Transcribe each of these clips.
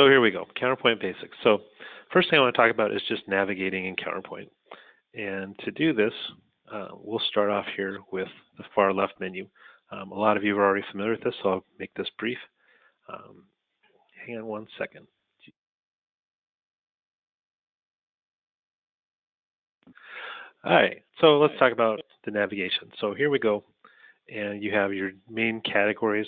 So here we go, Counterpoint basics. So first thing I want to talk about is just navigating in Counterpoint. And to do this, we'll start off here with the far left menu. A lot of you are already familiar with this, so I'll make this brief. Hang on one second. All right, so let's talk about the navigation. So here we go, and you have your main categories.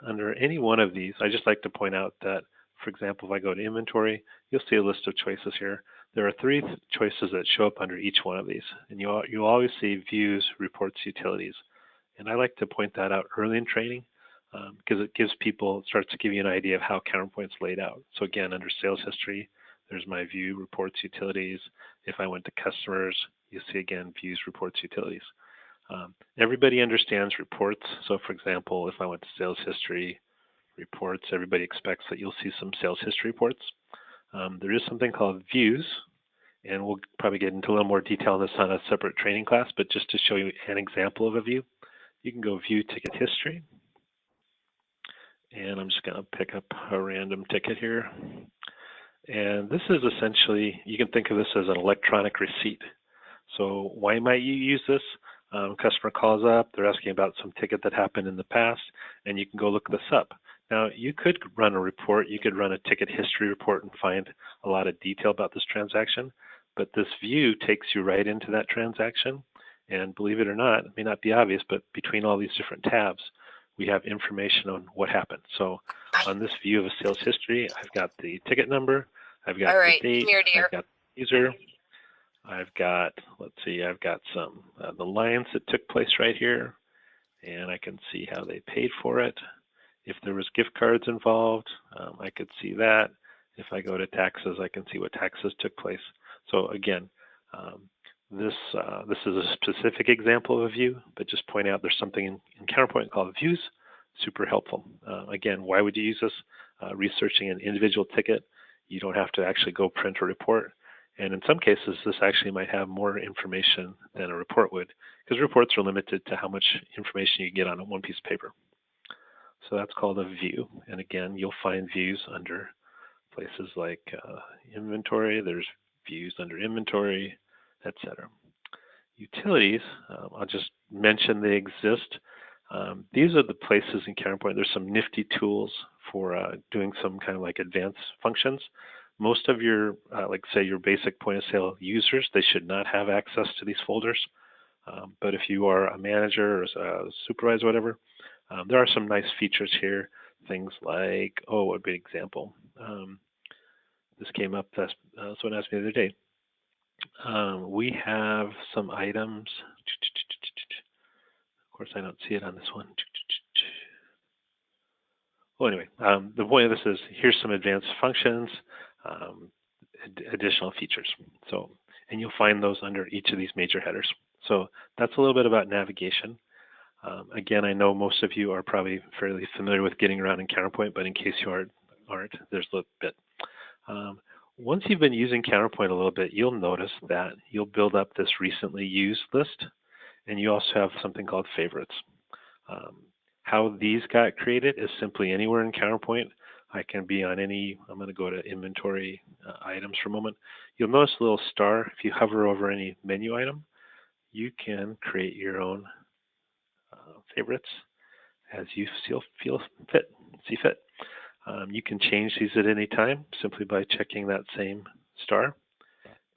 Under any one of these, I just like to point out that, for example, if I go to inventory, you'll see a list of choices here. There are three choices that show up under each one of these, and you always see views, reports, utilities. And I like to point that out early in training because it starts to give you an idea of how Counterpoint's laid out. So again, under sales history, there's my view, reports, utilities. If I went to customers, you see again, views, reports, utilities. Everybody understands reports. So for example, if I went to sales history, reports, everybody expects that you'll see some sales history reports. There is something called views, and we'll probably get into a little more detail on this on a separate training class, but just to show you an example of a view, you can go view ticket history. And I'm just going to pick up a random ticket here. And this is essentially, you can think of this as an electronic receipt. So why might you use this? Customer calls up, they're asking about some ticket that happened in the past, and you can go look this up. Now, you could run a report, you could run a ticket history report and find a lot of detail about this transaction, but this view takes you right into that transaction. And believe it or not, it may not be obvious, but between all these different tabs, we have information on what happened. So on this view of a sales history, I've got the ticket number, I've got the date, I've got the user, I've got, let's see, I've got some, the lines that took place right here, and I can see how they paid for it. If there was gift cards involved, I could see that. If I go to taxes, I can see what taxes took place. So again, this is a specific example of a view, but just point out there's something in Counterpoint called views, super helpful. Again, why would you use this? Researching an individual ticket, you don't have to actually go print a report. And in some cases, this actually might have more information than a report would, because reports are limited to how much information you get on one piece of paper. So that's called a view. And again, you'll find views under places like inventory. There's views under inventory, etc. Utilities, I'll just mention they exist. These are the places in Counterpoint. There's some nifty tools for doing some kind of like advanced functions. Most of your, like say your basic point of sale users, they should not have access to these folders. But if you are a manager or a supervisor, whatever, there are some nice features here. Things like, what would be an example? This came up, someone asked me the other day. We have some items. Of course, I don't see it on this one. Well, anyway, the point of this is here's some advanced functions, additional features. So, and you'll find those under each of these major headers. So that's a little bit about navigation. Again, I know most of you are probably fairly familiar with getting around in Counterpoint, but in case you aren't, there's a little bit. Once you've been using Counterpoint a little bit, you'll notice that you'll build up this recently used list, and you also have something called favorites. How these got created is simply anywhere in Counterpoint. I can be on any, I'm going to go to inventory items for a moment. You'll notice a little star. If you hover over any menu item, you can create your own favorites as you see fit. You can change these at any time simply by checking that same star.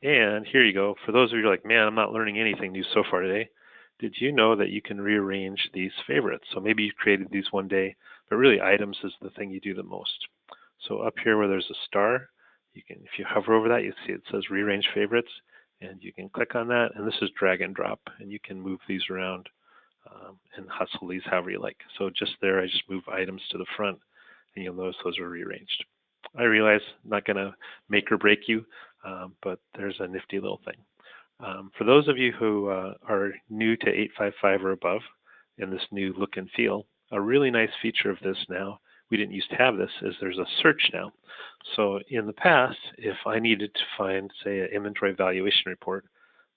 And here you go. For those of you who are like, man, I'm not learning anything new so far today. Did you know that you can rearrange these favorites? So maybe you created these one day, but really items is the thing you do the most. So up here where there's a star, you can, if you hover over that, you see it says rearrange favorites, and you can click on that, and this is drag and drop, and you can move these around and hustle these however you like. So just there, I just move items to the front, and you'll notice those are rearranged. I realize I'm not going to make or break you, but there's a nifty little thing. For those of you who are new to 855 or above in this new look and feel, a really nice feature of this now, we didn't used to have this, is there's a search now. So in the past, if I needed to find, say, an inventory valuation report,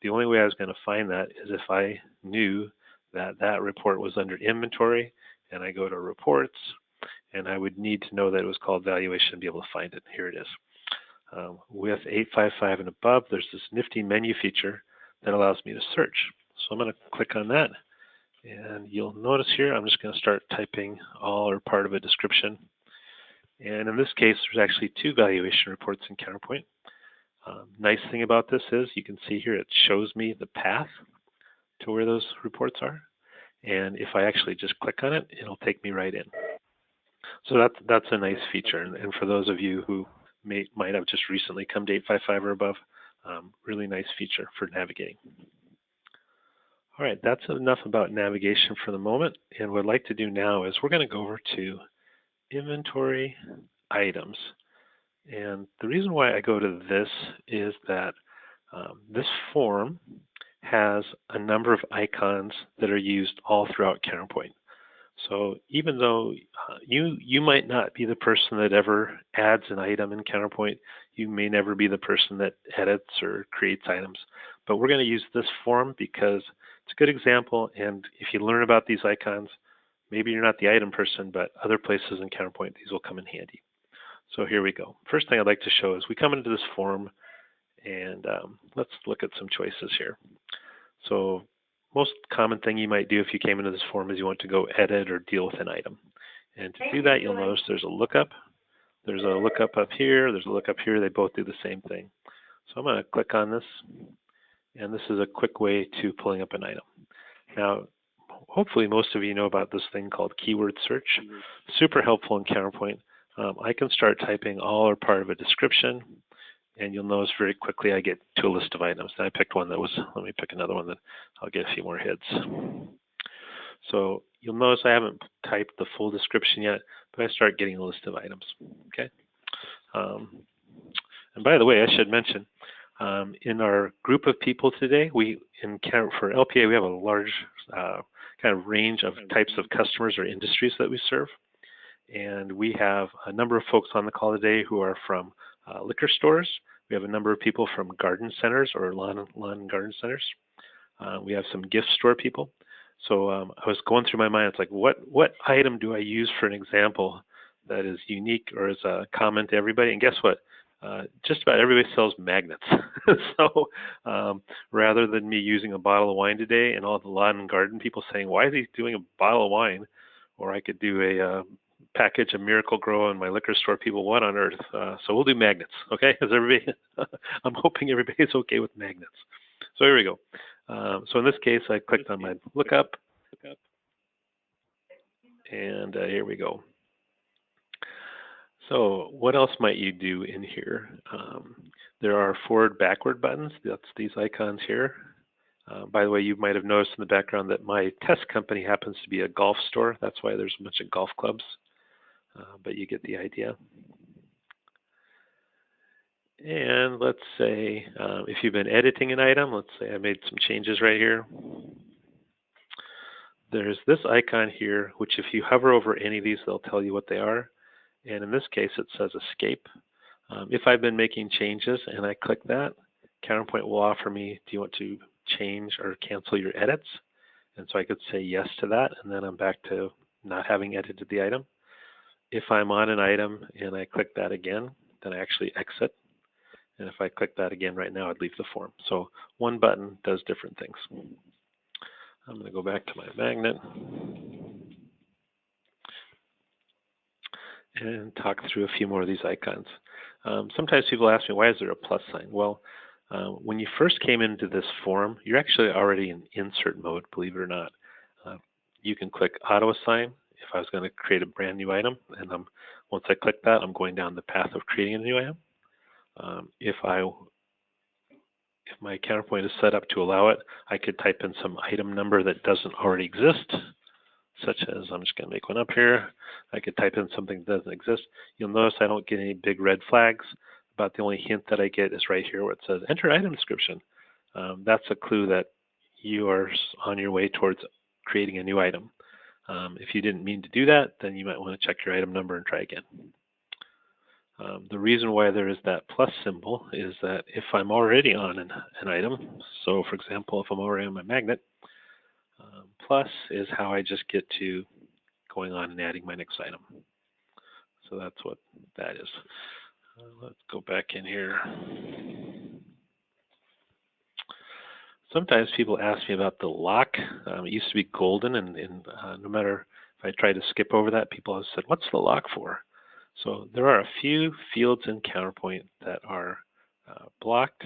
the only way I was going to find that is if I knew that that report was under inventory, and I go to reports, and I would need to know that it was called valuation to be able to find it. Here it is. With 855 and above, there's this nifty menu feature that allows me to search. So I'm going to click on that, and you'll notice here I'm just going to start typing all or part of a description. And in this case, there's actually 2 valuation reports in Counterpoint. Nice thing about this is you can see here it shows me the path to where those reports are. And if I actually just click on it, it'll take me right in. So that's a nice feature. And for those of you who might have just recently come to 855 or above, really nice feature for navigating. All right, that's enough about navigation for the moment. And what I'd like to do now is we're going to go over to inventory items. And the reason why I go to this is that this form has a number of icons that are used all throughout Counterpoint. So even though you might not be the person that ever adds an item in Counterpoint, you may never be the person that edits or creates items, but we're going to use this form because it's a good example, and if you learn about these icons, maybe you're not the item person, but other places in Counterpoint, these will come in handy. So here we go. First thing I'd like to show is we come into this form, and let's look at some choices here. So most common thing you might do if you came into this form is you want to go edit or deal with an item. And to do that, you'll notice there's a lookup. There's a lookup up here. There's a lookup here. They both do the same thing. So I'm going to click on this, and this is a quick way to pulling up an item. Now, hopefully most of you know about this thing called keyword search. Super helpful in Counterpoint. I can start typing all or part of a description, and you'll notice very quickly I get to a list of items. And I picked one that was, let me pick another one that I'll get a few more hits. So you'll notice I haven't typed the full description yet, but I start getting a list of items. Okay. And by the way, I should mention, in our group of people today, for LPA, we have a large kind of range of types of customers or industries that we serve. And we have a number of folks on the call today who are from liquor stores. We have a number of people from garden centers or lawn and garden centers. We have some gift store people. So I was going through my mind, it's like, what item do I use for an example that is unique or is common to everybody? And guess what? Just about everybody sells magnets. So rather than me using a bottle of wine today and all the lawn and garden people saying, why is he doing a bottle of wine? Or I could do a package of Miracle Grow and my liquor store people, what on earth? So we'll do magnets, okay? Is everybody? I'm hoping everybody's okay with magnets. So here we go. So in this case, I clicked on my lookup, and here we go. So what else might you do in here? There are forward-backward buttons. That's these icons here. By the way, you might have noticed in the background that my test company happens to be a golf store. That's why there's a bunch of golf clubs, but you get the idea. And let's say if you've been editing an item, let's say I made some changes right here. There's this icon here, which if you hover over any of these, they'll tell you what they are. And in this case, it says escape. If I've been making changes and I click that, Counterpoint will offer me, do you want to change or cancel your edits? And so I could say yes to that, and then I'm back to not having edited the item. If I'm on an item and I click that again, then I actually exit. And if I click that again right now, I'd leave the form. So one button does different things. I'm going to go back to my magnet and talk through a few more of these icons. Sometimes people ask me, why is there a plus sign? Well, when you first came into this form, you're actually already in insert mode, believe it or not. You can click auto assign if I was going to create a brand new item, and once I click that, I'm going down the path of creating a new item. If my Counterpoint is set up to allow it, I could type in some item number that doesn't already exist, such as, I'm just going to make one up here. I could type in something that doesn't exist. You'll notice I don't get any big red flags. About the only hint that I get is right here where it says enter item description. That's a clue that you are on your way towards creating a new item. If you didn't mean to do that, then you might want to check your item number and try again. The reason why there is that plus symbol is that if I'm already on an item, so for example, if I'm already on my magnet, plus is how I just get to going on and adding my next item. So that's what that is. Let's go back in here. Sometimes people ask me about the lock. It used to be golden, and no matter if I try to skip over that, people have said, what's the lock for? So there are a few fields in Counterpoint that are blocked.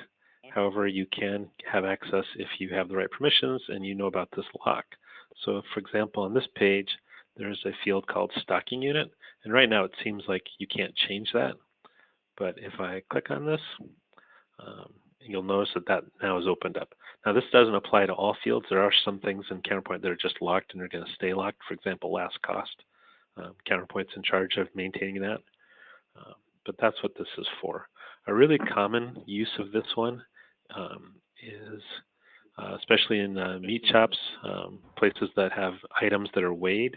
However, you can have access if you have the right permissions and you know about this lock. So for example, on this page, there's a field called stocking unit. And right now it seems like you can't change that. But if I click on this, you'll notice that that now is opened up. Now this doesn't apply to all fields. There are some things in Counterpoint that are just locked and are going to stay locked. For example, last cost. Counterpoint's in charge of maintaining that. But that's what this is for. A really common use of this one is especially in meat shops, places that have items that are weighed.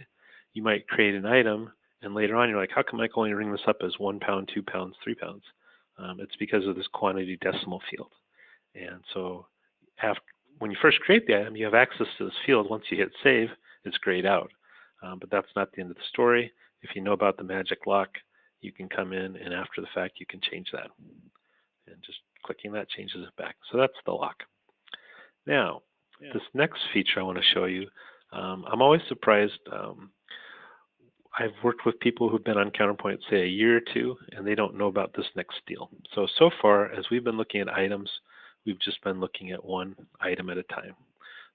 You might create an item and later on you're like, how come I can only ring this up as 1 pound, 2 pounds, 3 pounds? It's because of this quantity decimal field. And so when you first create the item, you have access to this field. Once you hit save, it's grayed out. But that's not the end of the story. If you know about the magic lock, you can come in and after the fact you can change that. And just clicking that changes it back. So that's the lock. Now, this next feature I want to show you, I'm always surprised. I've worked with people who've been on Counterpoint, say, a year or two, and they don't know about this next deal. So far, as we've been looking at items, we've just been looking at one item at a time.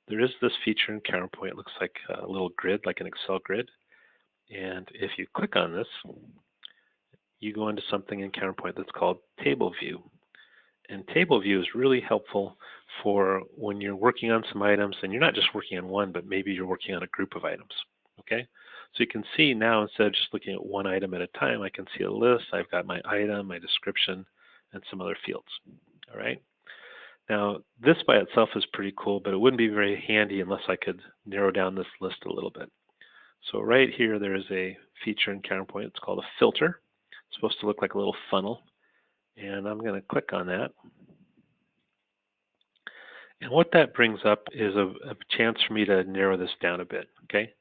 There is this feature in Counterpoint. It looks like a little grid, like an Excel grid. And if you click on this, you go into something in Counterpoint that's called Table View. And Table View is really helpful for when you're working on some items, and you're not just working on one, but maybe you're working on a group of items. Okay? So you can see now, instead of just looking at one item at a time, I can see a list. I've got my item, my description, and some other fields. All right? Now, this by itself is pretty cool, but it wouldn't be very handy unless I could narrow down this list a little bit. So right here, there is a feature in Counterpoint. It's called a filter. It's supposed to look like a little funnel. And I'm going to click on that. And what that brings up is a chance for me to narrow this down a bit. Okay?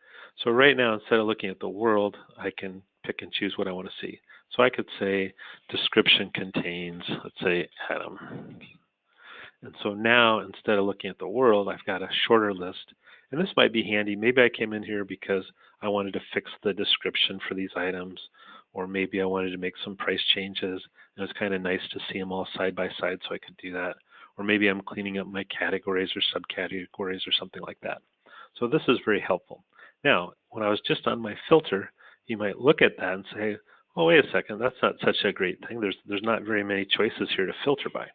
So right now, instead of looking at the world, I can pick and choose what I want to see. So I could say description contains, let's say, Adam. And so now, instead of looking at the world, I've got a shorter list. And this might be handy. Maybe I came in here because I wanted to fix the description for these items, or maybe I wanted to make some price changes. And it's kind of nice to see them all side by side so I could do that. Or maybe I'm cleaning up my categories or subcategories or something like that. So this is very helpful. Now, when I was just on my filter, you might look at that and say, oh, wait a second, that's not such a great thing. There's not very many choices here to filter by.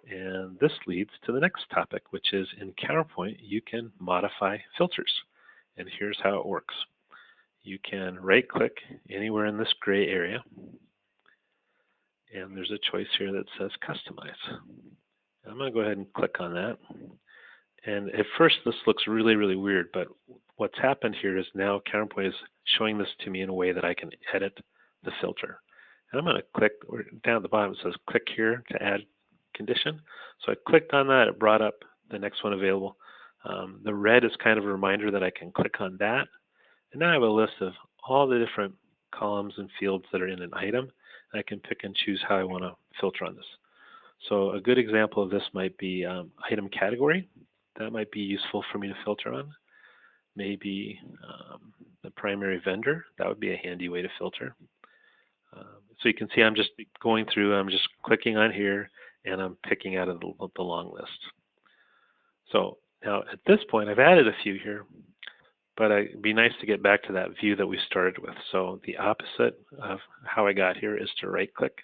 And this leads to the next topic, which is in Counterpoint, you can modify filters. And here's how it works. You can right-click anywhere in this gray area, and there's a choice here that says Customize. I'm going to go ahead and click on that. And at first, this looks really, really weird, but what's happened here is now Counterpoint is showing this to me in a way that I can edit the filter. And I'm going to click, or down at the bottom it says click here to add condition. So I clicked on that, it brought up the next one available. The red is kind of a reminder that I can click on that. And now I have a list of all the different columns and fields that are in an item. And I can pick and choose how I want to filter on this. So a good example of this might be item category. That might be useful for me to filter on. Maybe the primary vendor. That would be a handy way to filter. So you can see I'm just going through, I'm just clicking on here, and I'm picking out of the long list. So now at this point, I've added a few here, but it'd be nice to get back to that view that we started with. So the opposite of how I got here is to right click,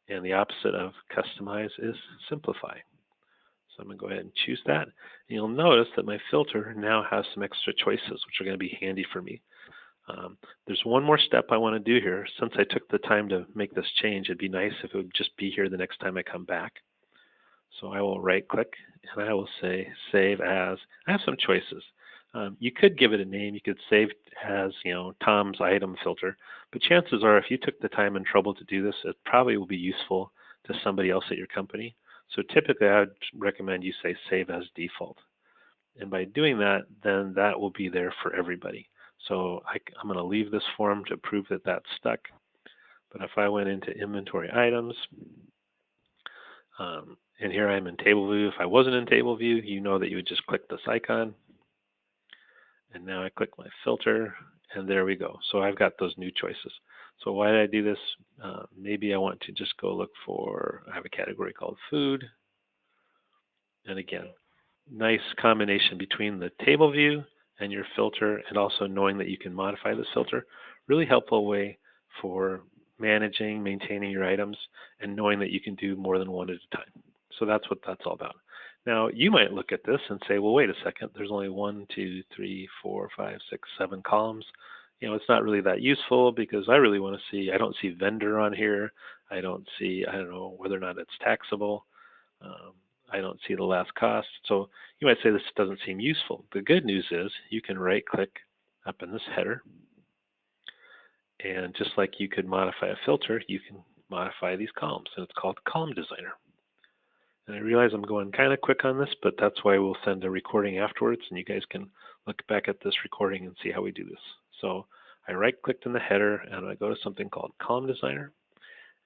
and the opposite of customize is simplify. So I'm going to go ahead and choose that. And you'll notice that my filter now has some extra choices, which are going to be handy for me. There's one more step I want to do here. Since I took the time to make this change, it'd be nice if it would just be here the next time I come back. So I will right click and I will say save as. I have some choices. You could give it a name. You could save as, Tom's item filter. But chances are, if you took the time and trouble to do this, it probably will be useful to somebody else at your company. So typically, I would recommend you say save as default. And by doing that, then that will be there for everybody. So I'm going to leave this form to prove that that's stuck. But if I went into inventory items, and here I'm in table view. If I wasn't in table view, you know that you would just click this icon. And now I click my filter, and there we go. So I've got those new choices. So why did I do this? Maybe I want to just go look for, I have a category called food. And again, nice combination between the table view and your filter, and also knowing that you can modify this filter. Really helpful way for managing, maintaining your items, and knowing that you can do more than one at a time. So that's what that's all about. Now, you might look at this and say, well, wait a second, there's only 1, 2, 3, 4, 5, 6, 7 columns. It's not really that useful because I really want to see, I don't see vendor on here. I don't see, I don't know whether or not it's taxable. I don't see the last cost. So you might say this doesn't seem useful. The good news is you can right click up in this header, and just like you could modify a filter, you can modify these columns, and it's called Column Designer. And I realize I'm going kind of quick on this, but that's why we'll send a recording afterwards, and you guys can look back at this recording and see how we do this. So I right clicked in the header, and I go to something called Column Designer.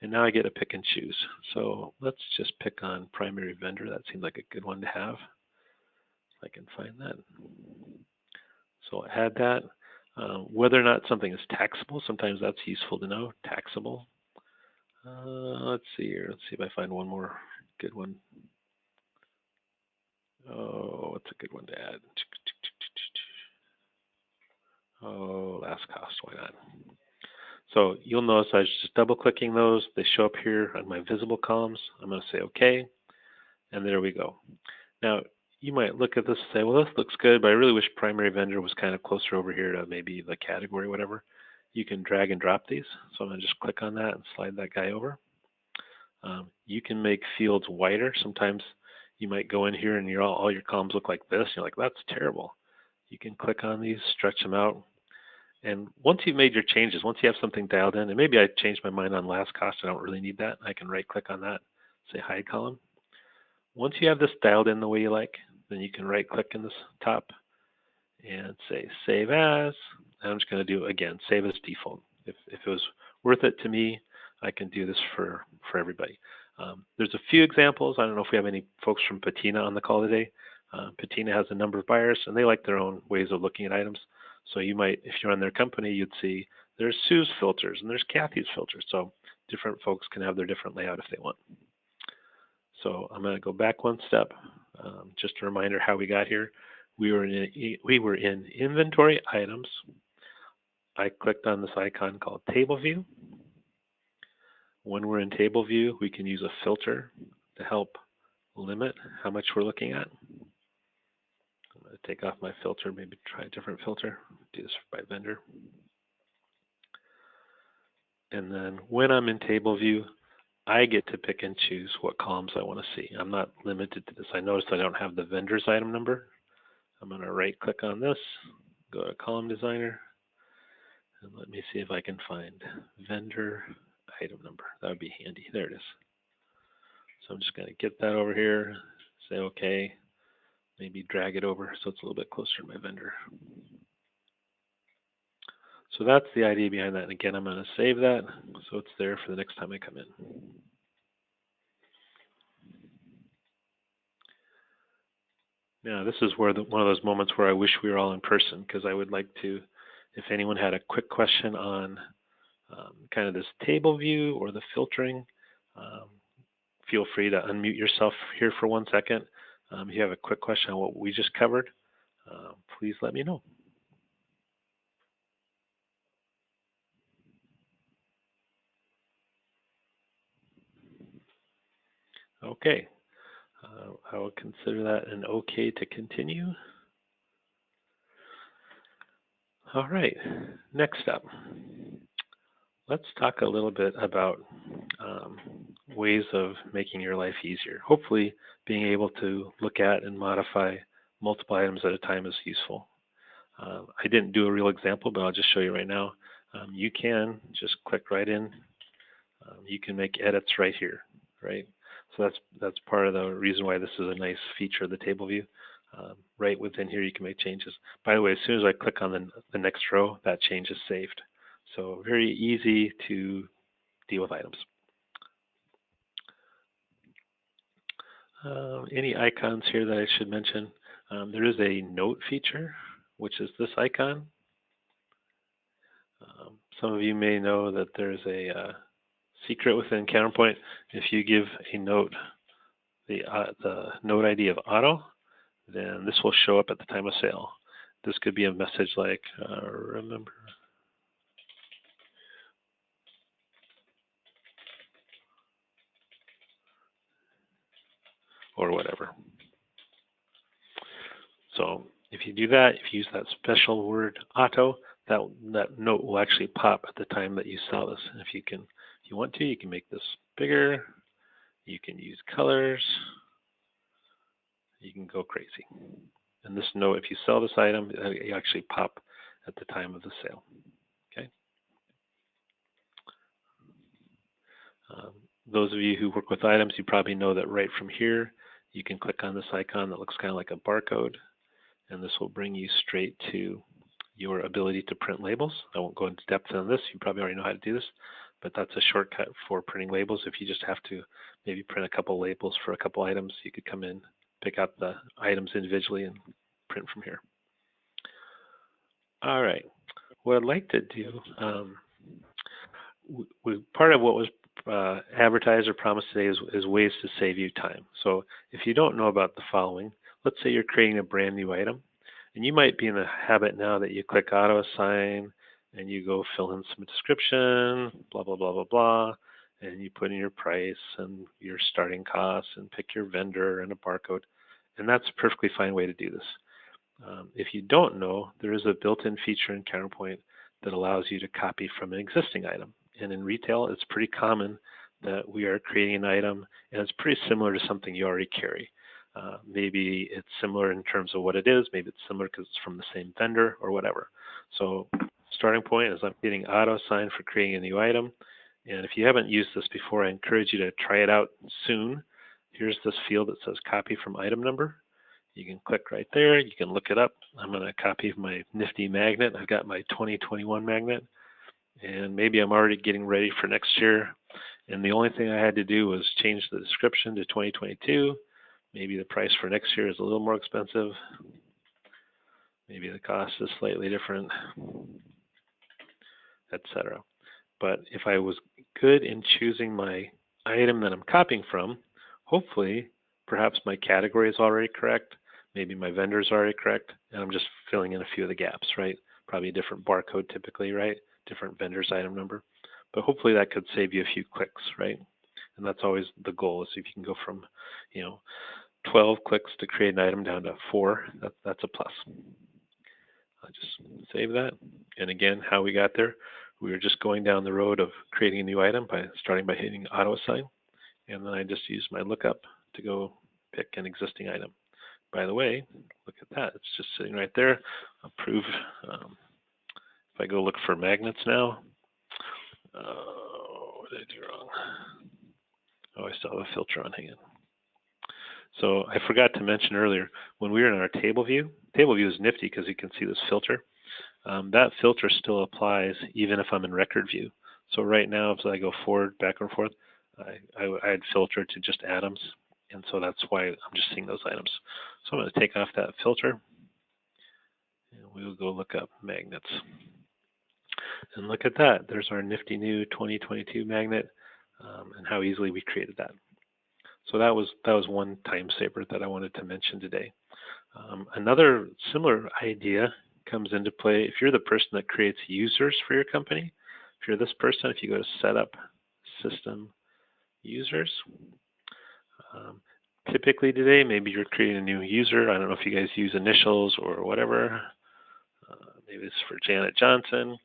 And now I get to pick and choose. So let's just pick on primary vendor. That seems like a good one to have. If I can find that. So I'll add that. Whether or not something is taxable, sometimes that's useful to know. Taxable. Let's see here. Let's see if I find one more good one. Oh, what's a good one to add? Oh, last cost. Why not? So you'll notice I was just double clicking those. They show up here on my visible columns. I'm going to say OK, and there we go. Now you might look at this and say, well, this looks good, but I really wish primary vendor was kind of closer over here to maybe the category, whatever. You can drag and drop these. So I'm going to just click on that and slide that guy over. You can make fields wider. Sometimes you might go in here and all your columns look like this. You're like, that's terrible. You can click on these, stretch them out. And once you've made your changes, once you have something dialed in, and maybe I changed my mind on last cost, I don't really need that. I can right click on that, say hide column. Once you have this dialed in the way you like, then you can right click in this top and say save as. And I'm just going to do, again, save as default. If it was worth it to me, I can do this for everybody. There's a few examples. I don't know if we have any folks from Patina on the call today. Patina has a number of buyers, and they like their own ways of looking at items. So you might, if you're on their company, you'd see there's Sue's filters and there's Kathy's filters. So different folks can have their different layout if they want. So I'm going to go back one step. Just a reminder how we got here. We were in inventory items. I clicked on this icon called table view. When we're in table view, we can use a filter to help limit how much we're looking at. I'm going to take off my filter, maybe try a different filter. Do this by vendor. And then when I'm in table view, I get to pick and choose what columns I want to see. I'm not limited to this. I notice I don't have the vendor's item number. I'm going to right click on this, go to column designer, and let me see if I can find vendor item number. That would be handy. There it is. So I'm just going to get that over here, say OK, maybe drag it over so it's a little bit closer to my vendor. So that's the idea behind that. And again, I'm going to save that so it's there for the next time I come in. Now, this is where one of those moments where I wish we were all in person, because I would like to, if anyone had a quick question on kind of this table view or the filtering, feel free to unmute yourself here for 1 second. If you have a quick question on what we just covered, please let me know. Okay, I will consider that an okay to continue. All right, next up, let's talk a little bit about ways of making your life easier. Hopefully, being able to look at and modify multiple items at a time is useful. I didn't do a real example, but I'll just show you right now. You can just click right in. You can make edits right here, right? So that's part of the reason why this is a nice feature of the table view. Right within here, you can make changes. By the way, as soon as I click on the next row, that change is saved. So very easy to deal with items. Any icons here that I should mention? There is a note feature, which is this icon. Some of you may know that there's a secret within Counterpoint. If you give a note the note ID of auto, then this will show up at the time of sale. This could be a message like, remember, or whatever. So if you do that, if you use that special word auto, that note will actually pop at the time that you sell this. And if you want to, you can make this bigger. You can use colors. You can go crazy. And this note, if you sell this item, it actually pop at the time of the sale. Okay. Those of you who work with items, you probably know that right from here, you can click on this icon that looks kind of like a barcode, and this will bring you straight to your ability to print labels. I won't go into depth on this. You probably already know how to do this, but that's a shortcut for printing labels. If you just have to maybe print a couple labels for a couple items, you could come in, pick out the items individually, and print from here. All right. What I'd like to do, part of what was advertised or promised today is ways to save you time. So if you don't know about the following, let's say you're creating a brand new item, and you might be in the habit now that you click auto assign and you go fill in some description, blah, blah, blah, blah, blah, and you put in your price and your starting costs and pick your vendor and a barcode. And that's a perfectly fine way to do this. If you don't know, there is a built-in feature in Counterpoint that allows you to copy from an existing item. And in retail, it's pretty common that we are creating an item and it's pretty similar to something you already carry. Maybe it's similar in terms of what it is. Maybe it's similar because it's from the same vendor or whatever. So starting point is I'm hitting auto assign for creating a new item. And if you haven't used this before, I encourage you to try it out soon. Here's this field that says copy from item number. You can click right there. You can look it up. I'm going to copy my nifty magnet. I've got my 2021 magnet. And maybe I'm already getting ready for next year. And the only thing I had to do was change the description to 2022. Maybe the price for next year is a little more expensive. Maybe the cost is slightly different, etc. But if I was good in choosing my item that I'm copying from, hopefully, perhaps my category is already correct. Maybe my vendor is already correct, and I'm just filling in a few of the gaps, right? Probably a different barcode typically, right? Different vendor's item number. But hopefully that could save you a few clicks, right? And that's always the goal, is if you can go from, 12 clicks to create an item down to 4, that's a plus. I'll just save that. And again, how we got there, we were just going down the road of creating a new item by starting by hitting auto assign. And then I just used my lookup to go pick an existing item. By the way, look at that. It's just sitting right there. Approve. If I go look for magnets now, what did I do wrong? Oh, I still have a filter on. Hang on. So I forgot to mention earlier, when we were in our table view is nifty because you can see this filter. That filter still applies even if I'm in record view. So right now, as I go forward, back and forth, I had filtered to just atoms. And so that's why I'm just seeing those items. So I'm going to take off that filter. And we will go look up magnets. And look at that. There's our nifty new 2022 magnet and how easily we created that. So that was one time saver that I wanted to mention today. Another similar idea comes into play if you're the person that creates users for your company. If you're this person, if you go to Setup, System, Users, typically today, maybe you're creating a new user. I don't know if you guys use initials or whatever. Maybe it's for Janet Johnson.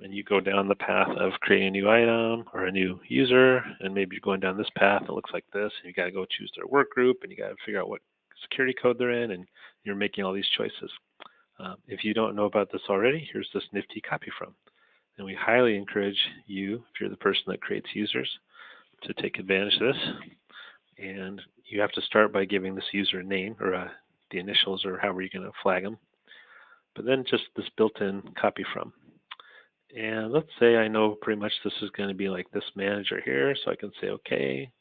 And you go down the path of creating a new item or a new user, and maybe you're going down this path that looks like this, and you got to go choose their work group, and you got to figure out what security code they're in, and you're making all these choices. If you don't know about this already, here's this nifty copy from. And we highly encourage you, if you're the person that creates users, to take advantage of this. And you have to start by giving this user a name or a the initials or however you're going to flag them. But then just this built-in copy from. And let's say I know pretty much this is going to be like this manager here, so I can say, okay,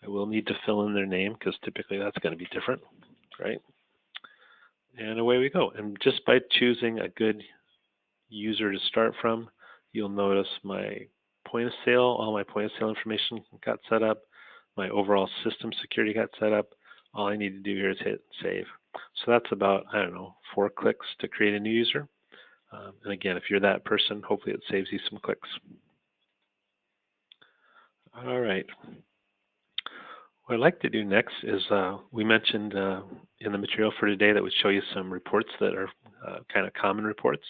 I will need to fill in their name because typically that's going to be different, right? And away we go. And just by choosing a good user to start from, you'll notice my point of sale, all my point of sale information got set up, my overall system security got set up. All I need to do here is hit save. So that's about, I don't know, 4 clicks to create a new user. And again, if you're that person, hopefully it saves you some clicks. All right. What I'd like to do next is we mentioned in the material for today that would show you some reports that are kind of common reports.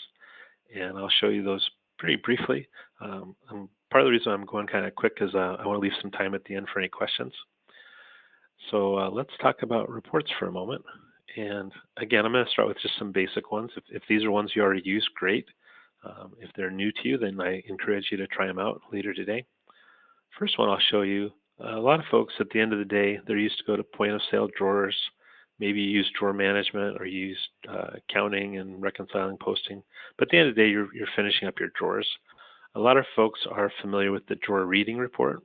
And I'll show you those pretty briefly. Part of the reason I'm going kind of quick is I want to leave some time at the end for any questions. So let's talk about reports for a moment. And again, I'm going to start with just some basic ones. If these are ones you already use, great. If they're new to you, then I encourage you to try them out later today. First one I'll show you, a lot of folks at the end of the day, they're used to go to point of sale drawers, maybe you use drawer management or you use counting and reconciling posting. But at the end of the day, you're finishing up your drawers. A lot of folks are familiar with the drawer reading report,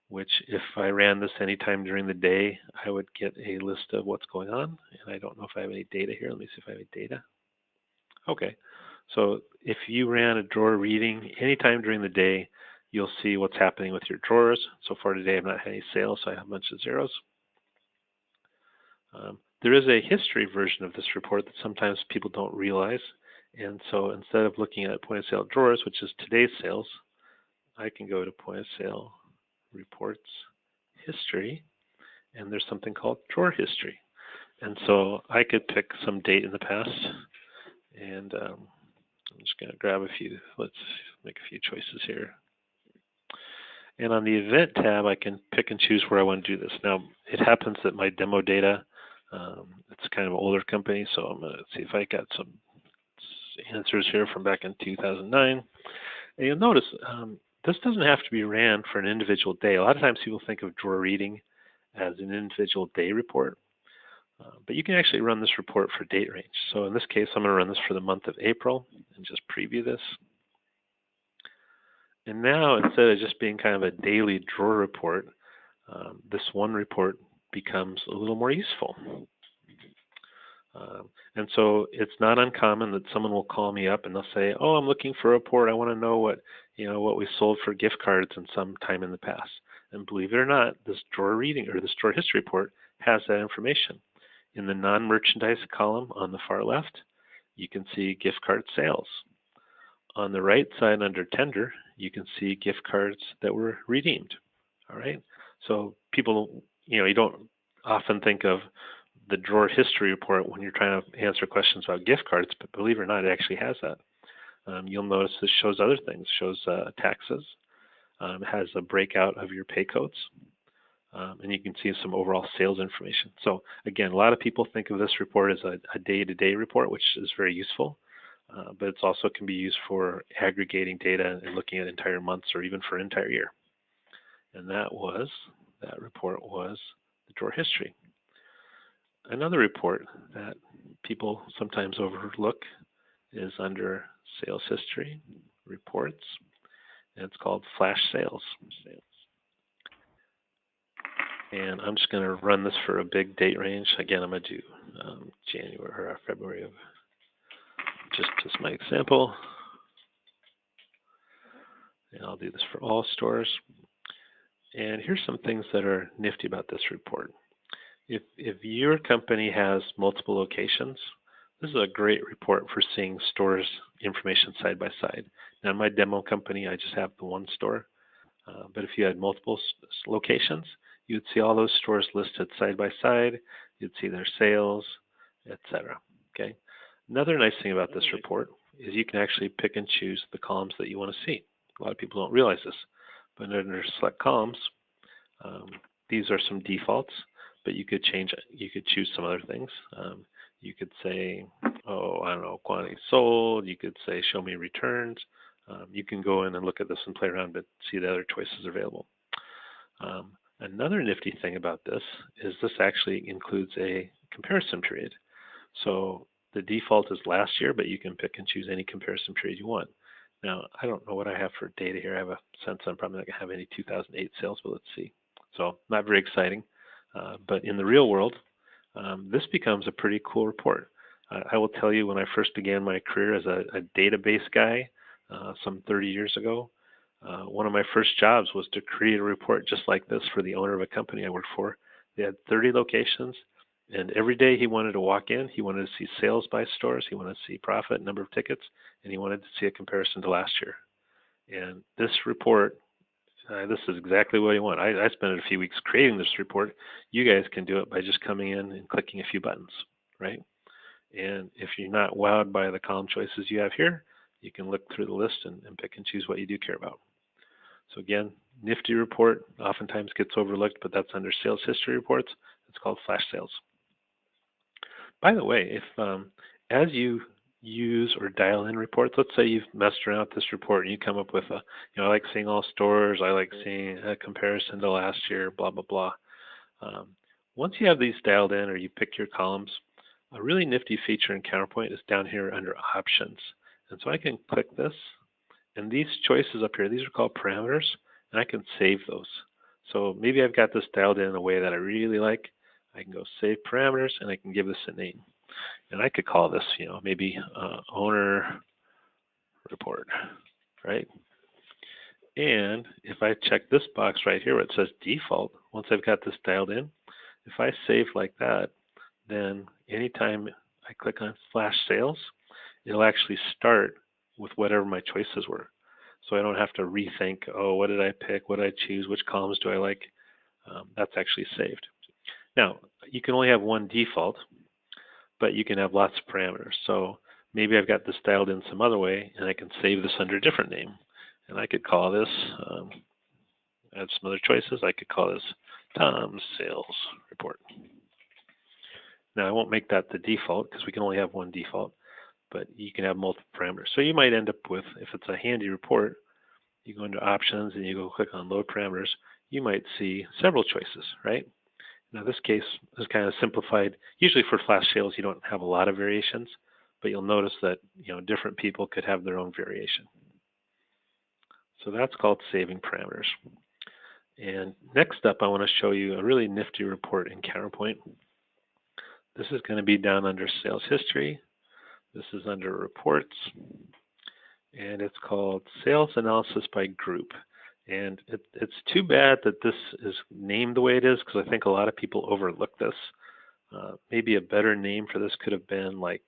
which if I ran this anytime during the day, I would get a list of what's going on. And I don't know if I have any data here. Let me see if I have any data. Okay, so if you ran a drawer reading anytime during the day, you'll see what's happening with your drawers. So far today, I've not had any sales, so I have a bunch of zeros. There is a history version of this report that sometimes people don't realize. And so instead of looking at point of sale drawers, which is today's sales, I can go to point of sale reports history, and there's something called drawer history. And so I could pick some date in the past, and I'm just going to grab a few. Let's make a few choices here. And on the event tab, I can pick and choose where I want to do this. Now, it happens that my demo data, it's kind of an older company, so I'm going to see if I got some answers here from back in 2009. And you'll notice this doesn't have to be ran for an individual day. A lot of times people think of drawer reading as an individual day report, but you can actually run this report for date range. So in this case, I'm going to run this for the month of April and just preview this. And now, instead of just being kind of a daily drawer report, this one report becomes a little more useful. And so it's not uncommon that someone will call me up and they'll say, "Oh, I'm looking for a report. I want to know what we sold for gift cards in some time in the past." And believe it or not, this drawer reading or this drawer history report has that information. In the non-merchandise column on the far left, you can see gift card sales. On the right side under tender, you can see gift cards that were redeemed. All right. So people, you don't often think of the drawer history report when you're trying to answer questions about gift cards, but believe it or not, it actually has that. You'll notice this shows other things. It shows taxes. It has a breakout of your pay codes. And you can see some overall sales information. So again, a lot of people think of this report as a day-to-day report, which is very useful. But it also can be used for aggregating data and looking at entire months or even for an entire year. And that report was the drawer history. Another report that people sometimes overlook is under sales history, reports, and it's called flash sales. And I'm just going to run this for a big date range. Again, I'm going to do January or February of just as my example. And I'll do this for all stores. And here's some things that are nifty about this report. If your company has multiple locations, this is a great report for seeing stores information side by side. Now in my demo company, I just have the one store. But if you had multiple locations, you'd see all those stores listed side by side. You'd see their sales, etc. Okay. Another nice thing about this report is you can actually pick and choose the columns that you want to see. A lot of people don't realize this, but under select columns, these are some defaults, but you could choose some other things. You could say, oh, I don't know, quantity sold. You could say, show me returns. You can go in and look at this and play around, but see the other choices available. Another nifty thing about this is this actually includes a comparison period. So the default is last year, but you can pick and choose any comparison period you want. Now, I don't know what I have for data here. I have a sense I'm probably not going to have any 2008 sales, but let's see. So not very exciting. But in the real world, this becomes a pretty cool report. I will tell you, when I first began my career as a database guy some 30 years ago, one of my first jobs was to create a report just like this for the owner of a company I worked for. They had 30 locations, and every day he wanted to walk in, he wanted to see sales by stores, he wanted to see profit, number of tickets, and he wanted to see a comparison to last year. And this report, this is exactly what you want. I spent a few weeks creating this report. You guys can do it by just coming in and clicking a few buttons, right? And if you're not wowed by the column choices you have here, you can look through the list and pick and choose what you do care about. So again, nifty report oftentimes gets overlooked, but that's under sales history reports. It's called flash sales. By the way, if as you use or dial in reports, let's say you've messed around with this report and you come up with I like seeing all stores, I like seeing a comparison to last year, blah, blah, blah. Once you have these dialed in or you pick your columns, a really nifty feature in Counterpoint is down here under options. And so I can click this, and these choices up here, these are called parameters, and I can save those. So maybe I've got this dialed in a way that I really like. I can go save parameters, and I can give this a name. And I could call this, maybe owner report, right? And if I check this box right here where it says default, once I've got this dialed in, if I save like that, then anytime I click on flash sales, it'll actually start with whatever my choices were. So I don't have to rethink, oh, what did I pick? What did I choose? Which columns do I like? That's actually saved. Now, you can only have one default, but you can have lots of parameters. So maybe I've got this dialed in some other way, and I can save this under a different name. And I could call this, add some other choices. I could call this Tom's Sales Report. Now, I won't make that the default because we can only have one default, but you can have multiple parameters. So you might end up with, if it's a handy report, you go into options and you go click on load parameters, you might see several choices, right? Now this case is kind of simplified. Usually for flash sales, you don't have a lot of variations, but you'll notice that different people could have their own variation. So that's called saving parameters. And next up, I want to show you a really nifty report in Counterpoint. This is going to be down under sales history. This is under reports, and it's called sales analysis by group. And it's too bad that this is named the way it is, because I think a lot of people overlook this. Maybe a better name for this could have been like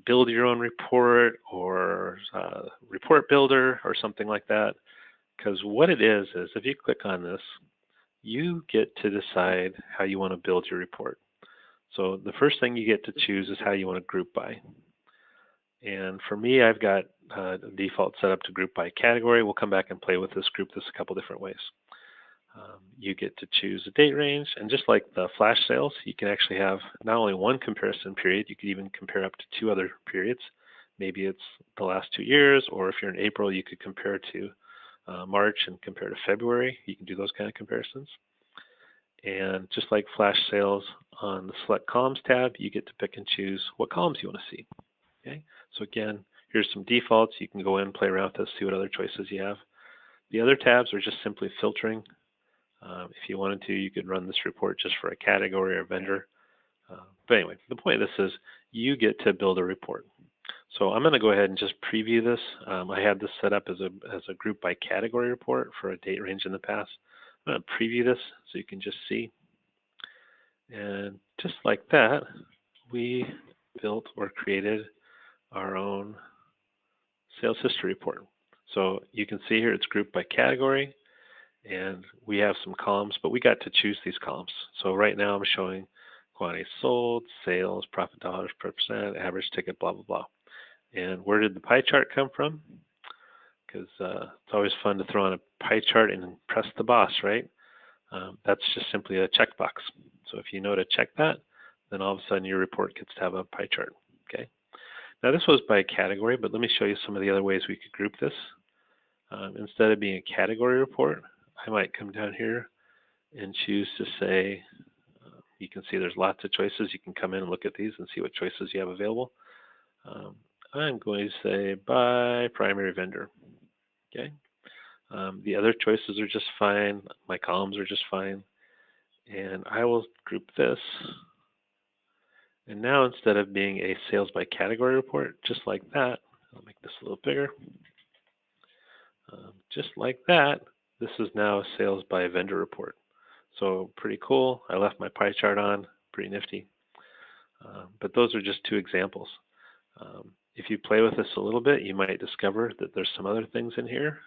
build your own report, or report builder, or something like that. Because what it is if you click on this, you get to decide how you want to build your report. So the first thing you get to choose is how you want to group by. And for me, I've got the default set up to group by category. We'll come back and play with this, group this a couple different ways. You get to choose a date range, and just like the flash sales, you can actually have not only one comparison period, you could even compare up to two other periods. Maybe it's the last 2 years, or if you're in April, you could compare to March and compare to February. You can do those kind of comparisons. And just like flash sales, on the select columns tab, you get to pick and choose what columns you want to see. Okay, so again, here's some defaults. You can go in, play around with this, see what other choices you have. The other tabs are just simply filtering. If you wanted to, you could run this report just for a category or vendor. But anyway, the point of this is you get to build a report. So I'm going to go ahead and just preview this. I had this set up as a group by category report for a date range in the past. I'm going to preview this so you can just see. And just like that, we built or created our own sales history report. So you can see here it's grouped by category, and we have some columns, but we got to choose these columns. So right now I'm showing quantity sold, sales, profit dollars per percent, average ticket, blah, blah, blah. And where did the pie chart come from? Because it's always fun to throw on a pie chart and press the boss, right? That's just simply a checkbox. So if you know to check that, then all of a sudden your report gets to have a pie chart. Okay. Now this was by category, but let me show you some of the other ways we could group this. Instead of being a category report, I might come down here and choose to say, You can see there's lots of choices. You can come in and look at these and see what choices you have available. I'm going to say by primary vendor. Okay. The other choices are just fine. My columns are just fine. And I will group this. And now instead of being a sales by category report, just like that, I'll make this a little bigger. Just like that, this is now a sales by vendor report. So pretty cool. I left my pie chart on, pretty nifty. But those are just two examples. If you play with this a little bit, you might discover that there's some other things in here.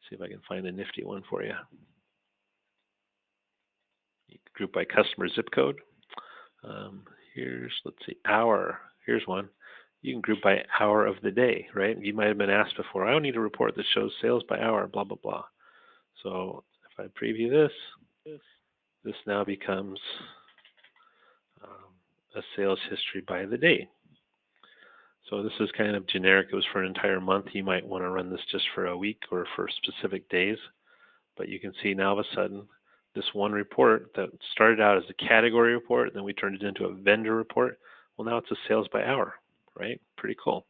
See if I can find a nifty one for you. You can group by customer zip code. Let's see, hour. Here's one. You can group by hour of the day, right? You might have been asked before, I need a report that shows sales by hour, blah, blah, blah. So if I preview this now becomes a sales history by the day. So this is kind of generic. It was for an entire month. You might want to run this just for a week or for specific days. But you can see now all of a sudden, this one report that started out as a category report, then we turned it into a vendor report. Well, now it's a sales by hour, right? Pretty cool.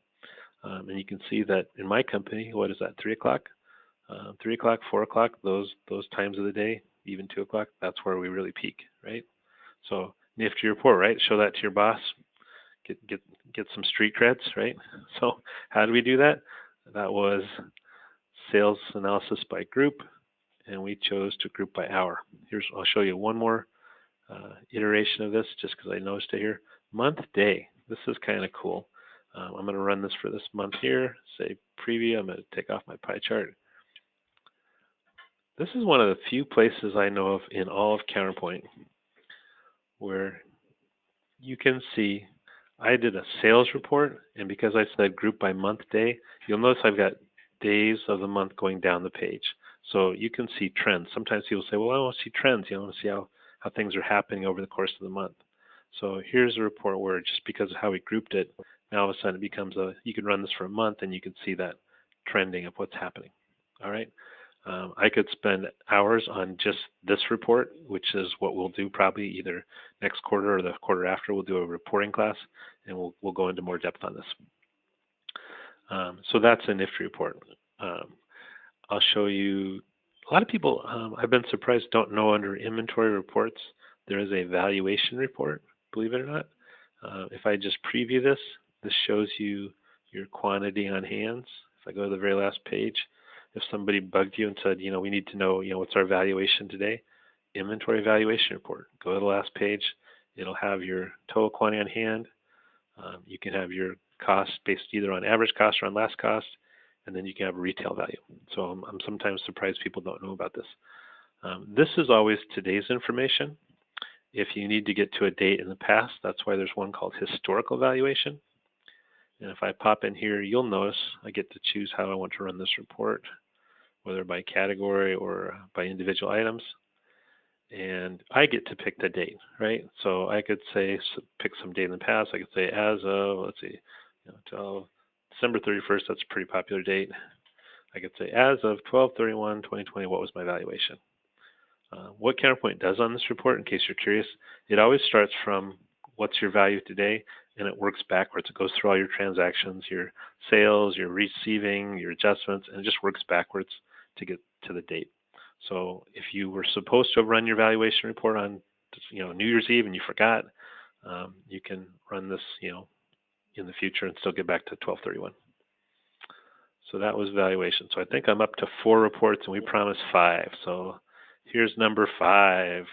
And you can see that in my company, what is that, 3 o'clock? 3 o'clock, 4 o'clock, those times of the day, even 2 o'clock, that's where we really peak, right? So nifty report, right? Show that to your boss. Get some street creds, right? So how do we do that? That was sales analysis by group, and we chose to group by hour. I'll show you one more iteration of this just because I noticed it here. Month, day. This is kind of cool. I'm going to run this for this month here. Say preview. I'm going to take off my pie chart. This is one of the few places I know of in all of Counterpoint where you can see I did a sales report, and because I said group by month, day, you'll notice I've got days of the month going down the page. So you can see trends. Sometimes people say, well, I want to see trends. I want to see how things are happening over the course of the month. So here's a report where just because of how we grouped it, now all of a sudden it becomes you can run this for a month and you can see that trending of what's happening. All right. I could spend hours on just this report, which is what we'll do probably either next quarter or the quarter after. We'll do a reporting class, and we'll go into more depth on this. So that's a nifty report. I'll show you. A lot of people, I've been surprised, don't know under inventory reports there is a valuation report. Believe it or not. If I just preview this shows you your quantity on hands. If I go to the very last page. If somebody bugged you and said, we need to know, what's our valuation today? Inventory valuation report. Go to the last page. It'll have your total quantity on hand. You can have your cost based either on average cost or on last cost, and then you can have a retail value. So I'm sometimes surprised people don't know about this. This is always today's information. If you need to get to a date in the past, that's why there's one called historical valuation. And if I pop in here, you'll notice I get to choose how I want to run this report, whether by category or by individual items. And I get to pick the date, right? So I could say, pick some date in the past. I could say as of, let's see, till December 31st, that's a pretty popular date. I could say as of 12/31/2020, what was my valuation? What Counterpoint does on this report, in case you're curious, it always starts from what's your value today, and it works backwards. It goes through all your transactions, your sales, your receiving, your adjustments, and it just works backwards to get to the date. So if you were supposed to have run your valuation report on New Year's Eve and you forgot, you can run this in the future and still get back to 12/31. So that was valuation. So I think I'm up to 4 reports, and we promised 5. So here's number 5.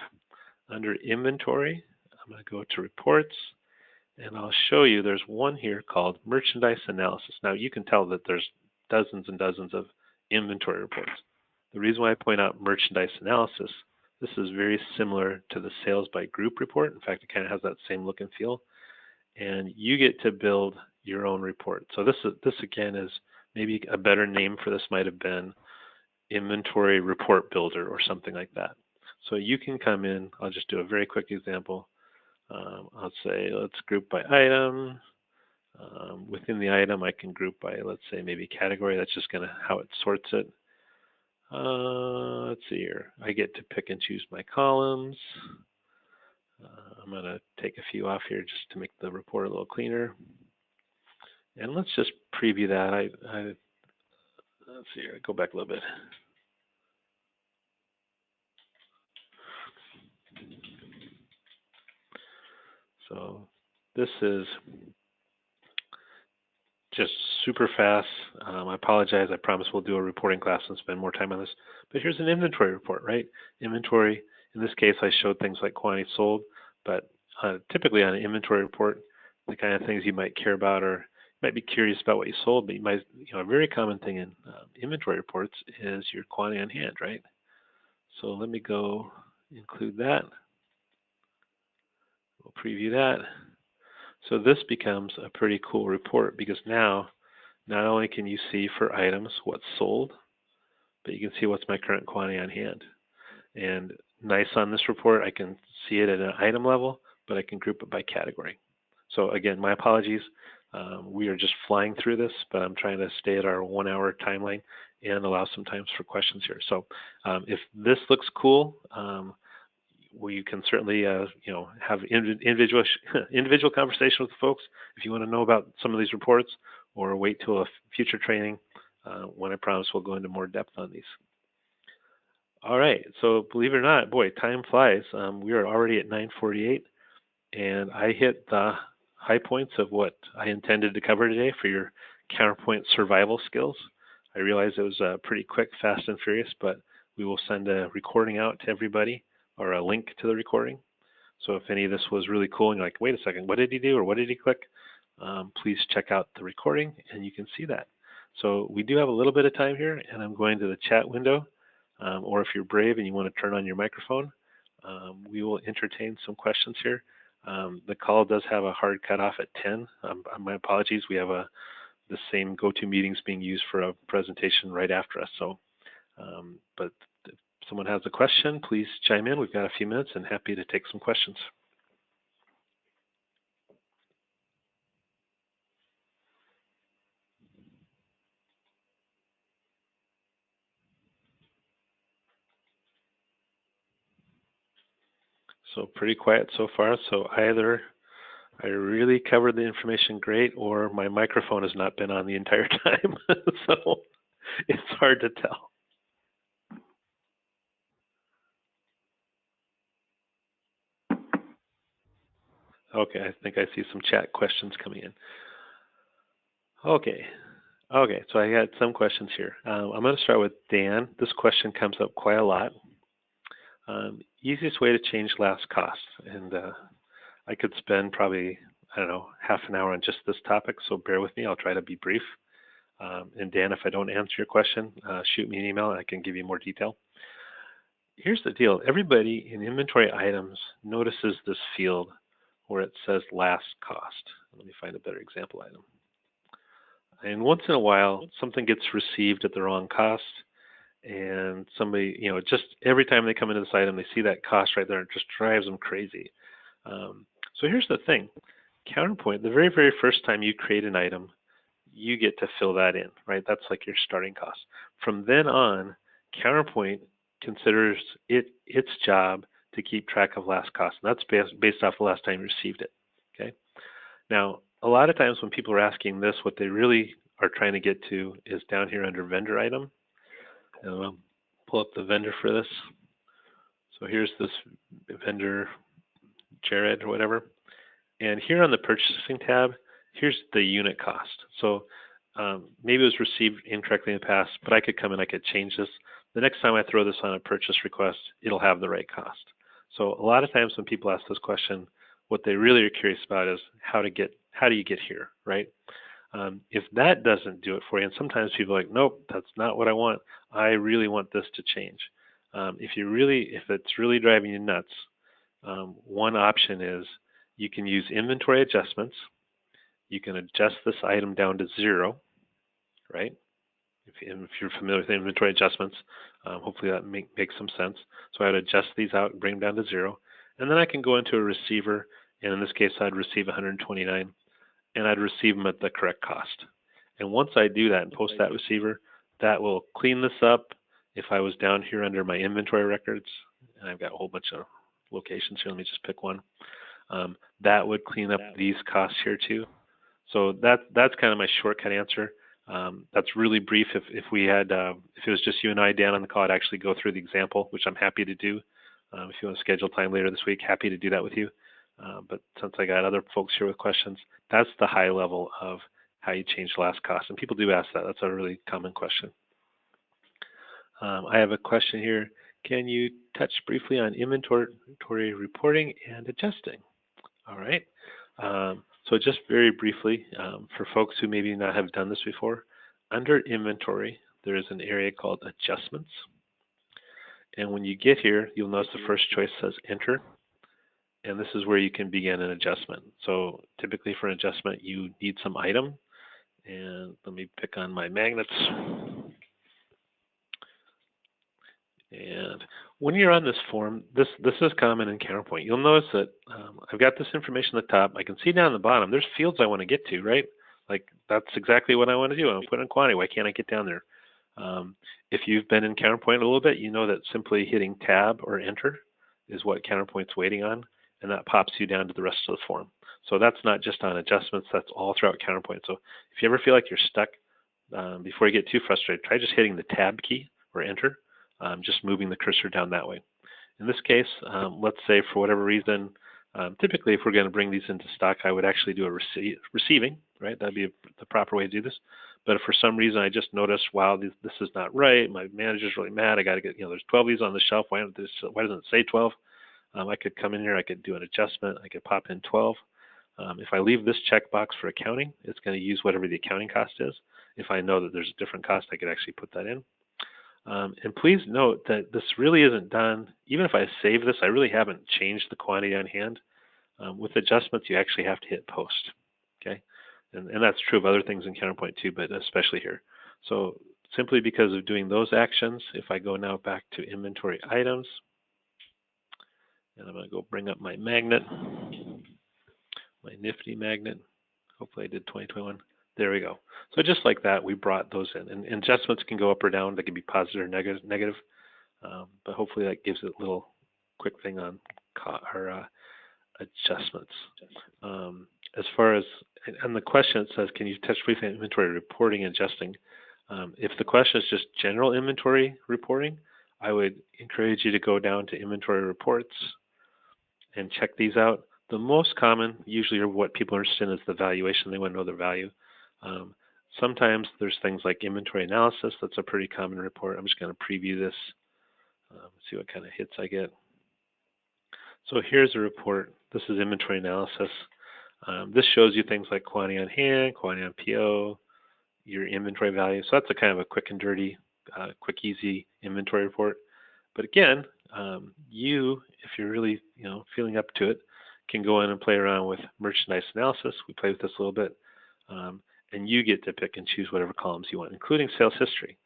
Under inventory, I'm going to go to reports, and I'll show you there's one here called merchandise analysis. Now you can tell that there's dozens and dozens of inventory reports. The reason why I point out merchandise analysis, this is very similar to the sales by group report. In fact, it kind of has that same look and feel. And you get to build your own report. So this again is maybe a better name for this might have been inventory report builder or something like that. So you can come in, I'll just do a very quick example. I'll say let's group by item. Within the item I can group by, let's say, maybe category. That's just going to how it sorts it. Let's see here. I get to pick and choose my columns. I'm going to take a few off here just to make the report a little cleaner. And let's just preview that. Let's see here, go back a little bit. So this is just super fast. I apologize. I promise we'll do a reporting class and spend more time on this. But here's an inventory report, right? Inventory, in this case, I showed things like quantity sold, but typically on an inventory report, the kind of things you might care about or you might be curious about what you sold, but you might, a very common thing in inventory reports is your quantity on hand, right? So let me go include that. We'll preview that. So this becomes a pretty cool report because now not only can you see for items what's sold, but you can see what's my current quantity on hand. And nice on this report, I can see it at an item level, but I can group it by category. So again, my apologies. We are just flying through this, but I'm trying to stay at our 1 hour timeline and allow some time for questions here. So if this looks cool, we can certainly have individual conversation with the folks if you want to know about some of these reports, or wait till a future training when I promise we'll go into more depth on these. All right, so believe it or not, boy, time flies. We are already at 9:48, and I hit the high points of what I intended to cover today for your counterpoint survival skills. I realize it was pretty quick, fast, and furious, but we will send a recording out to everybody, or a link to the recording. So if any of this was really cool and you're like, wait a second, what did he do or what did he click? Please check out the recording and you can see that. So we do have a little bit of time here, and I'm going to the chat window, or if you're brave and you want to turn on your microphone, we will entertain some questions here. The call does have a hard cutoff at 10. My apologies, we have the same GoToMeetings being used for a presentation right after us. So, but if someone has a question, please chime in. We've got a few minutes and happy to take some questions. So pretty quiet so far. So either I really covered the information great, or my microphone has not been on the entire time. So it's hard to tell. Okay, I think I see some chat questions coming in. Okay, so I had some questions here. I'm going to start with Dan. This question comes up quite a lot. Easiest way to change last cost, and I could spend probably, I don't know, half an hour on just this topic, so bear with me. I'll try to be brief. And Dan, if I don't answer your question, shoot me an email and I can give you more detail. Here's the deal. Everybody in inventory items notices this field where it says last cost. Let me find a better example item. And once in a while, something gets received at the wrong cost, and somebody, just every time they come into this item, they see that cost right there, and it just drives them crazy. So here's the thing. Counterpoint, the very, very first time you create an item, you get to fill that in, right? That's like your starting cost. From then on, Counterpoint considers its job to keep track of last cost, and that's based off the last time you received it, okay? Now, a lot of times when people are asking this, what they really are trying to get to is down here under vendor item. And I'll pull up the vendor for this. So here's this vendor, Jared or whatever. And here on the purchasing tab, here's the unit cost. So maybe it was received incorrectly in the past, but I could come and I could change this. The next time I throw this on a purchase request, it'll have the right cost. So a lot of times when people ask this question, what they really are curious about is how do you get here, right? If that doesn't do it for you, and sometimes people are like, nope, that's not what I want. I really want this to change. If it's really driving you nuts, one option is you can use inventory adjustments. You can adjust this item down to 0, right? If you're familiar with inventory adjustments, hopefully that makes some sense. So I'd adjust these out and bring them down to 0. And then I can go into a receiver, and in this case, I'd receive 129, and I'd receive them at the correct cost. And once I do that and post that receiver, that will clean this up. If I was down here under my inventory records, and I've got a whole bunch of locations here. Let me just pick one. That would clean up these costs here too. So that's kind of my shortcut answer. That's really brief. If we had, if it was just you and I, Dan, on the call, I'd actually go through the example, which I'm happy to do. If you want to schedule time later this week, happy to do that with you. But since I got other folks here with questions, that's the high level of how you change the last cost. And people do ask that. That's a really common question. I have a question here. Can you touch briefly on inventory reporting and adjusting? All right. So just very briefly, for folks who maybe not have done this before, under inventory, there is an area called adjustments. And when you get here, you'll notice the first choice says enter. And this is where you can begin an adjustment. So typically for an adjustment, you need some item. And let me pick on my magnets. And when you're on this form, this is common in Counterpoint. You'll notice that I've got this information at the top. I can see down the bottom, there's fields I want to get to, right? Like that's exactly what I want to do. I want to put in quantity. Why can't I get down there? If you've been in Counterpoint a little bit, you know that simply hitting tab or enter is what Counterpoint's waiting on, and that pops you down to the rest of the form. So that's not just on adjustments, that's all throughout Counterpoint. So if you ever feel like you're stuck, before you get too frustrated, try just hitting the tab key or enter. Just moving the cursor down that way. In this case, let's say for whatever reason, typically if we're going to bring these into stock, I would actually do a receiving, right? That'd be the proper way to do this. But if for some reason I just noticed, wow, this is not right, my manager's really mad, I got to get, there's 12 of these on the shelf, why doesn't it say 12? I could come in here, I could do an adjustment, I could pop in 12. If I leave this checkbox for accounting, it's going to use whatever the accounting cost is. If I know that there's a different cost, I could actually put that in. And please note that this really isn't done, even if I save this, I really haven't changed the quantity on hand. With adjustments, you actually have to hit post, okay? And that's true of other things in Counterpoint too, but especially here. So simply because of doing those actions, if I go now back to inventory items, and I'm going to go bring up my magnet, my nifty magnet. Hopefully I did 2021. There we go. So just like that, we brought those in. And adjustments can go up or down. They can be positive or negative. But hopefully that gives it a little quick thing on our adjustments. As far as, and the question, it says, can you touch briefly on inventory reporting and adjusting? If the question is just general inventory reporting, I would encourage you to go down to inventory reports and check these out. The most common, usually, are what people are interested in is the valuation. They want to know their value. Sometimes there's things like inventory analysis. That's a pretty common report. I'm just going to preview this, see what kind of hits I get. So here's a report. This is inventory analysis. This shows you things like quantity on hand, quantity on PO, your inventory value. So that's a kind of a quick and dirty, quick, easy inventory report. But again, if you're really feeling up to it, can go in and play around with merchandise analysis. We play with this a little bit. And you get to pick and choose whatever columns you want, including sales history.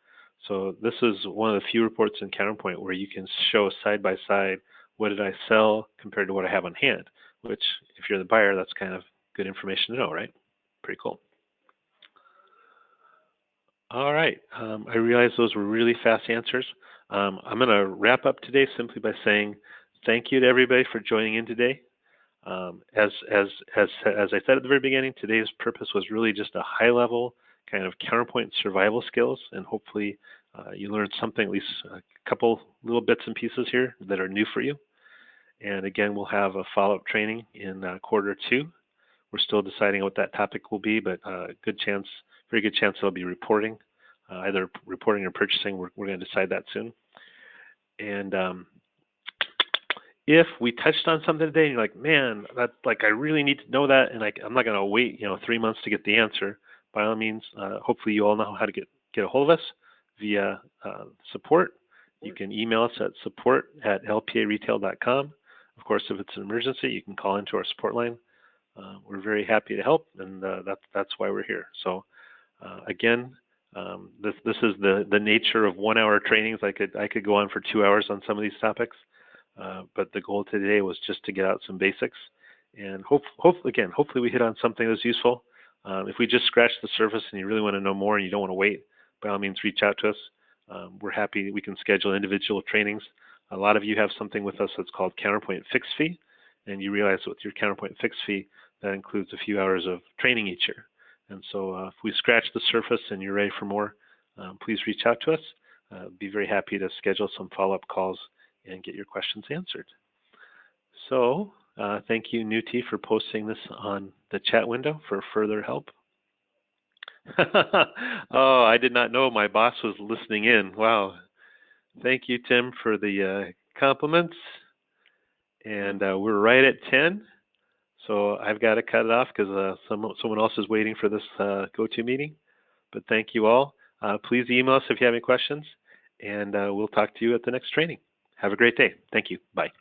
So this is one of the few reports in Counterpoint where you can show side by side what did I sell compared to what I have on hand, which if you're the buyer, that's kind of good information to know, right? Pretty cool. All right, I realize those were really fast answers. I'm going to wrap up today simply by saying thank you to everybody for joining in today. As I said at the very beginning, today's purpose was really just a high-level kind of Counterpoint survival skills, and hopefully you learned something, at least a couple little bits and pieces here that are new for you. And again, we'll have a follow-up training in quarter 2. We're still deciding what that topic will be, but very good chance it'll be reporting, either reporting or purchasing. We're going to decide that soon. And if we touched on something today and you're like, man, I really need to know that, and I'm not going to wait 3 months to get the answer, by all means, hopefully you all know how to get a hold of us via support. You can email us at support@lparetail.com. Of course, if it's an emergency, you can call into our support line. We're very happy to help, and that's why we're here. So again, this is the nature of 1-hour trainings. I could go on for 2 hours on some of these topics. But the goal today was just to get out some basics, and hopefully we hit on something that's useful. If we just scratch the surface and you really want to know more and you don't want to wait, by all means reach out to us. We're happy we can schedule individual trainings. A lot of you have something with us that's called Counterpoint Fixed Fee, and you realize with your Counterpoint Fixed Fee, that includes a few hours of training each year. And so if we scratch the surface and you're ready for more, please reach out to us. Be very happy to schedule some follow-up calls and get your questions answered. So thank you, Nuti, for posting this on the chat window for further help. Oh, I did not know my boss was listening in. Wow. Thank you, Tim, for the compliments. And we're right at 10. So I've got to cut it off because someone else is waiting for this GoToMeeting. But thank you all. Please email us if you have any questions, and we'll talk to you at the next training. Have a great day. Thank you. Bye.